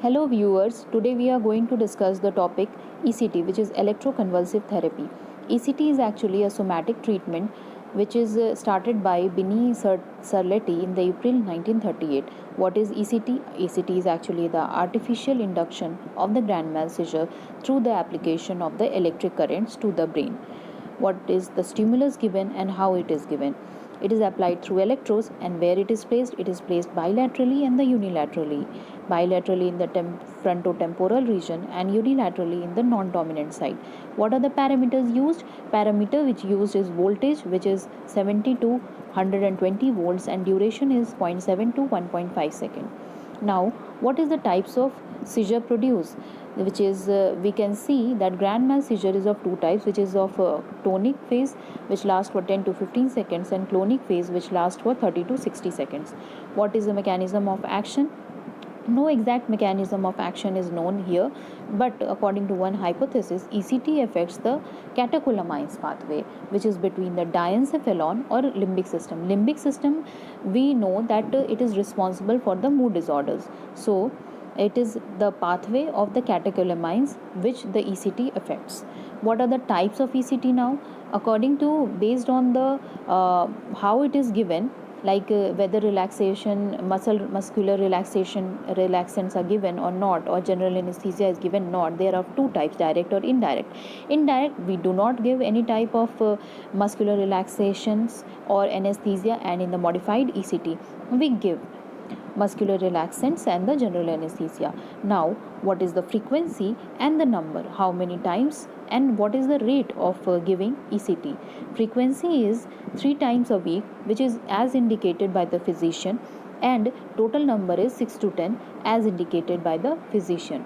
Hello viewers, today we are going to discuss the topic ECT, which is electroconvulsive therapy. ECT is actually a somatic treatment which is started by Bini Sarleti in the April 1938. What is ECT? ECT is actually the artificial induction of the grand mal seizure through the application of the electric currents to the brain. What is the stimulus given and how it is given? It is applied through electrodes, and where it is placed bilaterally and the unilaterally. Bilaterally in the frontotemporal region and unilaterally in the non-dominant side. What are the parameters used? Parameter which used is voltage, which is 70 to 120 volts, and duration is 0.7 to 1.5 second. Now, what is the types of seizure produced? Which is we can see that grand mal seizure is of two types, which is of tonic phase, which lasts for 10 to 15 seconds, and clonic phase, which lasts for 30 to 60 seconds. What is the mechanism of action? No exact mechanism of action is known here, but according to one hypothesis, ECT affects the catecholamines pathway, which is between the diencephalon or limbic system. Limbic system, we know that it is responsible for the mood disorders. So, it is the pathway of the catecholamines which the ECT affects. What are the types of ECT now? According to, based on the how it is given, like whether muscular relaxants are given or not, or general anesthesia is given not. There are two types, direct or indirect. Indirect, we do not give any type of muscular relaxations or anesthesia, and in the modified ECT we give muscular relaxants and the general anesthesia. Now, what is the frequency and the number? How many times and what is the rate of giving ECT? Frequency is 3 times a week, which is as indicated by the physician, and total number is 6 to 10 as indicated by the physician.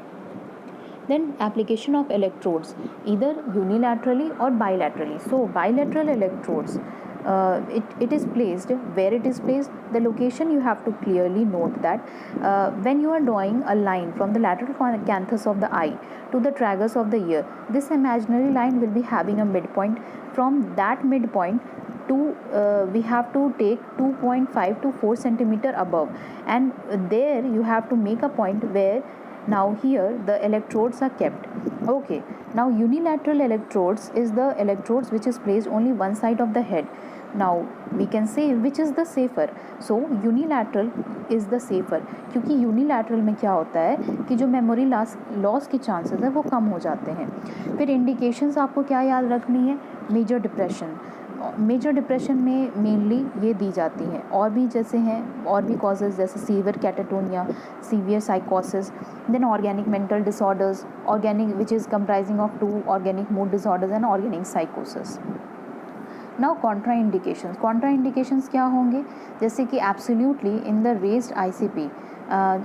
Then application of electrodes, either unilaterally or bilaterally. So bilateral electrodes, it is placed, where it is placed, the location you have to clearly note that when you are drawing a line from the lateral canthus of the eye to the tragus of the ear, this imaginary line will be having a midpoint. From that midpoint to we have to take 2.5 to 4 centimeter above, and there you have to make a point where now here the electrodes are kept. Okay, now unilateral electrodes is the electrodes which is placed only one side of the head. Now we can say which is the safer. So unilateral is the safer, क्योंकि unilateral में क्या होता है कि जो memory loss के chances है वो कम हो जाते हैं. फिर इंडिकेशंस आपको क्या याद रखनी है? Major depression. मेजर डिप्रेशन में मेनली ये दी जाती हैं, और भी जैसे हैं और भी कॉजेज़ जैसे सीवियर कैटाटोनिया, सीवियर साइकोसिस, then organic mental disorders, organic which is comprising of 2 organic mood disorders and organic साइकोसिस. Now contraindications. Contraindications क्या होंगे? जैसे कि absolutely in the raised ICP,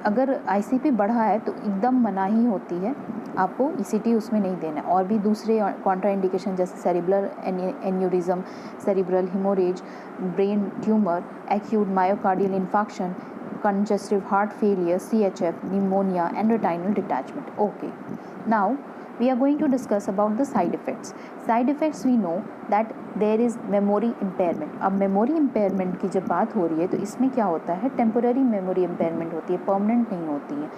अगर ICP बढ़ा है तो एकदम मना ही होती है, आपको ECT उसमें नहीं देना. और भी दूसरे कॉन्ट्रा इंडिकेशन जैसे cerebral aneurysm, cerebral haemorrhage, brain tumour, acute myocardial infarction, congestive heart failure, CHF, pneumonia, and retinal detachment. Okay, now we are going to discuss about the side effects. Side effects, we know that there is memory impairment. अब memory impairment की जब बात हो रही है तो इसमें क्या होता है? temporary memory impairment होती है, permanent नहीं होती है.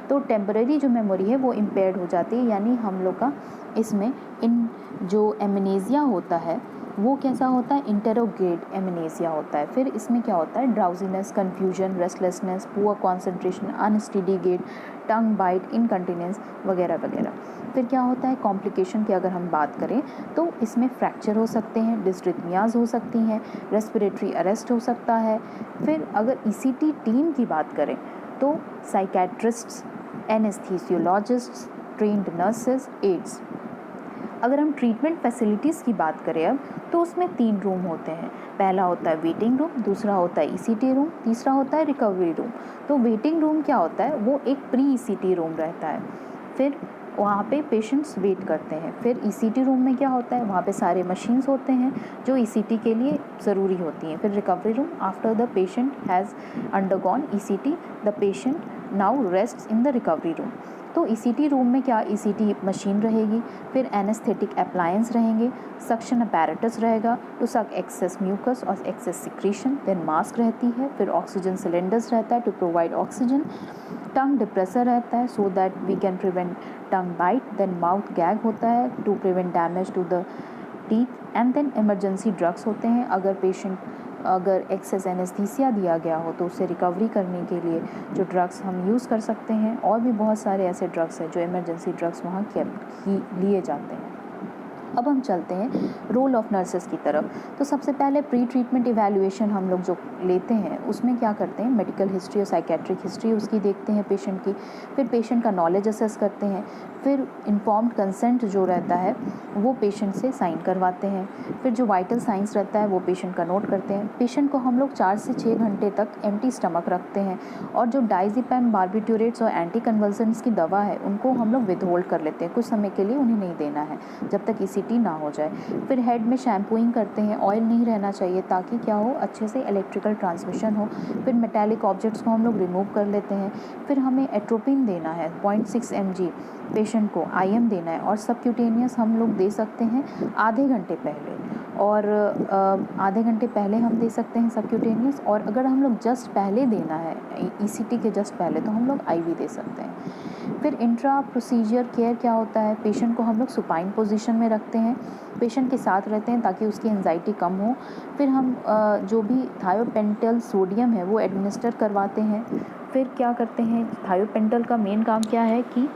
तो temporary जो memory है वो impaired हो जाती है, यानी हम लोग का इसमें इन जो amnesia होता है वो कैसा होता है? इंटेरोगेट एमनेसिया होता है. फिर इसमें क्या होता है? Drowsiness, confusion, restlessness, poor concentration, unsteady gait, tongue bite, incontinence वगैरह वगैरह. फिर क्या होता है? कॉम्प्लिकेशन की अगर हम बात करें तो इसमें फ्रैक्चर हो सकते हैं, डिस्ट्रिथमियाज हो सकती हैं, रेस्पिरेटरी अरेस्ट हो सकता है. फिर अगर ECT टीम की बात करें तो साइकेट्रिस्ट्स, एनेस्थीसियोलॉजिस्ट्स, ट्रेंड नर्सेस, एड्स. अगर हम ट्रीटमेंट फैसिलिटीज़ की बात करें अब, तो उसमें 3 रूम होते हैं. पहला होता है वेटिंग रूम, दूसरा होता है ECT रूम, तीसरा होता है रिकवरी रूम. तो वेटिंग रूम क्या होता है? वो एक प्री ECT रूम रहता है. फिर वहाँ पे पेशेंट्स वेट करते हैं. फिर ECT रूम में क्या होता है? वहाँ पे सारे मशीन्स होते हैं जो ECT के लिए ज़रूरी होती हैं. फिर recovery room, after the patient has undergone ECT, the patient now rest in the recovery room. तो ईसीटी रूम में क्या, ईसीटी मशीन रहेगी, फिर एनेस्थेटिक अप्लायंस रहेंगे, सक्शन अपैरेटस रहेगा टू सक एक्सेस म्यूकस और एक्सेस सिक्रीशन, देन मास्क रहती है, फिर ऑक्सीजन सिलेंडर्स रहता है to provide oxygen, tongue depressor रहता है so that we can prevent tongue bite, then mouth gag होता है to prevent damage to the teeth, and then emergency drugs होते हैं। अगर एक्सेस एनेस्थीसिया दिया गया हो तो उससे रिकवरी करने के लिए जो ड्रग्स हम यूज़ कर सकते हैं, और भी बहुत सारे ऐसे ड्रग्स हैं जो इमरजेंसी ड्रग्स वहाँ लिए जाते हैं। अब हम चलते हैं रोल ऑफ नर्सेस की तरफ। तो सबसे पहले प्री ट्रीटमेंट इवैल्यूएशन हम लोग जो लेते हैं उसमें क्या करते हैं, मेडिकल हिस्ट्री और साइकेट्रिक हिस्ट्री उसकी देखते हैं पेशेंट की, फिर पेशेंट का नॉलेज असेस करते हैं, फिर इन्फॉर्म्ड कंसेंट जो रहता है वो पेशेंट से साइन करवाते हैं, फिर जो वाइटल साइंस रहता है वो पेशेंट का नोट करते हैं। पेशेंट को हम लोग 4 से 6 घंटे तक एम्प्टी स्टमक रखते हैं, और जो डाइज़ेपैम, बार्बिट्यूरेट्स और एंटी कन्वल्सेंट्स की दवा है उनको हम लोग विदहोल्ड कर लेते हैं, कुछ समय के लिए उन्हें नहीं देना है जब तक ईसीटी ना हो जाए। फिर हेड में शैम्पूइंग करते हैं, ऑयल नहीं रहना चाहिए ताकि क्या हो, अच्छे से इलेक्ट्रिकल ट्रांसमिशन हो। फिर मेटालिक ऑब्जेक्ट्स को हम लोग रिमूव कर लेते हैं। फिर हमें एट्रोपिन देना है 0.6 mg पेशेंट को IM देना है, और सबक्यूटेनियस हम लोग दे सकते हैं आधे घंटे पहले, और आधे घंटे पहले हम दे सकते हैं सबक्यूटेनियस, और अगर हम लोग जस्ट पहले देना है ईसीटी के जस्ट पहले तो हम लोग IV दे सकते हैं। फिर इंट्रा प्रोसीजर केयर क्या होता है, पेशेंट को हम लोग सुपाइन पोजीशन में रखते हैं, पेशेंट के साथ रहते हैं ताकि उसकी एंजाइटी कम हो। फिर हम जो भी थायोपेंटल सोडियम है वो एडमिनिस्टर करवाते हैं। फिर क्या करते हैं, थायोपेंटल का मेन काम क्या है कि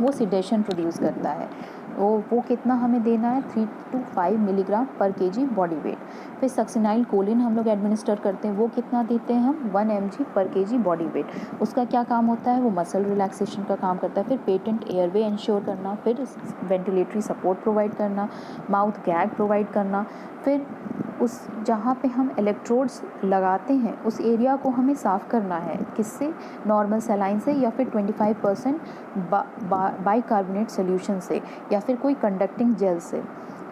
वो सिडेशन प्रोड्यूस करता है, वो कितना हमें देना है, 3 to 5 मिलीग्राम पर kg बॉडी वेट। फिर सक्सिनाइल कोलिन हम लोग एडमिनिस्टर करते हैं, वो कितना देते हैं हम, 1 mg पर kg बॉडी वेट। उसका क्या काम होता है, वो मसल रिलैक्सेशन का काम करता है। फिर पेटेंट एयरवे इंश्योर करना, फिर वेंटिलेटरी सपोर्ट प्रोवाइड करना, माउथ गैग प्रोवाइड करना। फिर उस जहाँ पे हम इलेक्ट्रोड्स लगाते हैं उस एरिया को हमें साफ़ करना है, किससे, नॉर्मल सलाइन से या फिर 25% बाइकार्बोनेट सोल्यूशन से या फिर कोई कंडक्टिंग जेल से।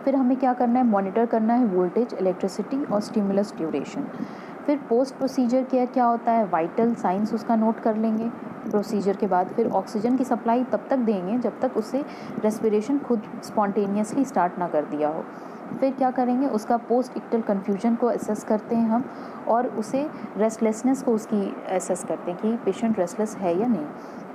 फिर हमें क्या करना है, मॉनिटर करना है वोल्टेज, इलेक्ट्रिसिटी और स्टिमुलस ड्यूरेशन। फिर पोस्ट प्रोसीजर केयर क्या होता है, वाइटल साइंस उसका नोट कर लेंगे प्रोसीजर के बाद। फिर ऑक्सीजन की सप्लाई तब तक देंगे जब तक उससे रेस्पिरेशन खुद स्पॉन्टेनियसली स्टार्ट ना कर दिया हो। फिर क्या करेंगे, उसका पोस्ट इक्टल कन्फ्यूजन को असेस करते हैं हम, और उसे रेस्टलेसनेस को उसकी असेस करते हैं कि पेशेंट रेस्टलेस है या नहीं।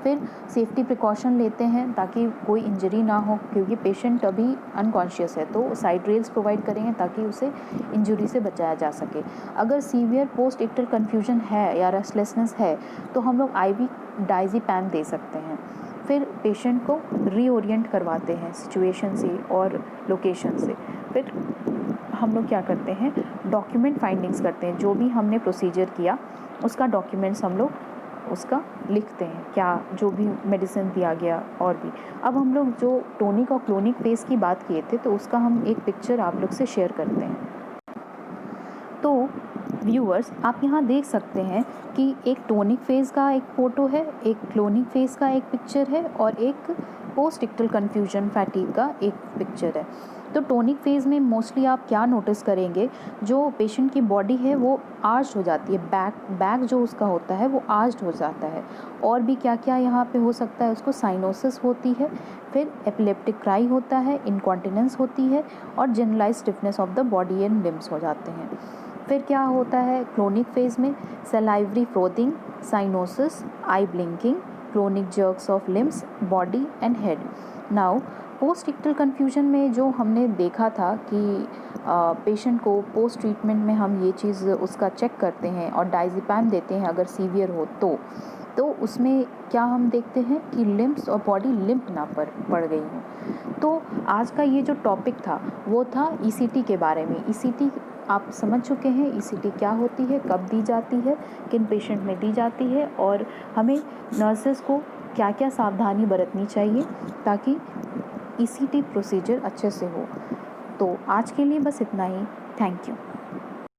फिर सेफ्टी प्रिकॉशन लेते हैं ताकि कोई इंजरी ना हो, क्योंकि पेशेंट अभी अनकॉन्शियस है, तो साइड रेल्स प्रोवाइड करेंगे ताकि उसे इंजरी से बचाया जा सके। अगर सीवियर पोस्ट इक्टल कन्फ्यूजन है या रेस्टलेसनेस है तो हम लोग IV डाइज़ेपैम दे सकते हैं। फिर पेशेंट को रीओरिएंट करवाते हैं सिचुएशन से और लोकेशन से। फिर हम लोग क्या करते हैं, डॉक्यूमेंट फाइंडिंग्स करते हैं, जो भी हमने प्रोसीजर किया उसका डॉक्यूमेंट्स हम लोग उसका लिखते हैं, क्या जो भी मेडिसिन दिया गया और भी। अब हम लोग जो टोनिक और क्लोनिक फेस की बात किए थे तो उसका हम एक पिक्चर आप लोग से शेयर करते हैं। तो व्यूअर्स, आप यहाँ देख सकते हैं कि एक टोनिक फेज़ का एक फ़ोटो है, एक क्लोनिक फेज़ का एक पिक्चर है, और एक पोस्ट इक्टल कन्फ्यूजन फैटीग का एक पिक्चर है। तो टोनिक फेज़ में मोस्टली आप क्या नोटिस करेंगे, जो पेशेंट की बॉडी है वो आर्च्ड हो जाती है, बैक जो उसका होता है वो आर्च्ड हो जाता है। और भी क्या क्या यहाँ पे हो सकता है, उसको साइनोसिस होती है, फिर एपिलेप्टिक क्राई होता है, इनकॉन्टिनेंस होती है, और generalise stiffness of the body and limbs हो जाते हैं। फिर क्या होता है क्लोनिक फेज़ में, salivary frothing, cyanosis, eye blinking, clonic jerks of limbs, body and head. Now post ictal confusion में जो हमने देखा था कि पेशेंट को पोस्ट ट्रीटमेंट में हम ये चीज़ उसका चेक करते हैं और डाइज़ेपैम देते हैं अगर सीवियर हो तो उसमें क्या हम देखते हैं कि लिम्स और बॉडी लिम्प ना पड़ गई हो। तो आज का ये जो टॉपिक था वो था ईसीटी के बारे में। ईसीटी आप समझ चुके हैं, ईसीटी क्या होती है, कब दी जाती है, किन पेशेंट में दी जाती है, और हमें नर्सेस को क्या क्या सावधानी बरतनी चाहिए ताकि ईसीटी प्रोसीजर अच्छे से हो। तो आज के लिए बस इतना ही। Thank you.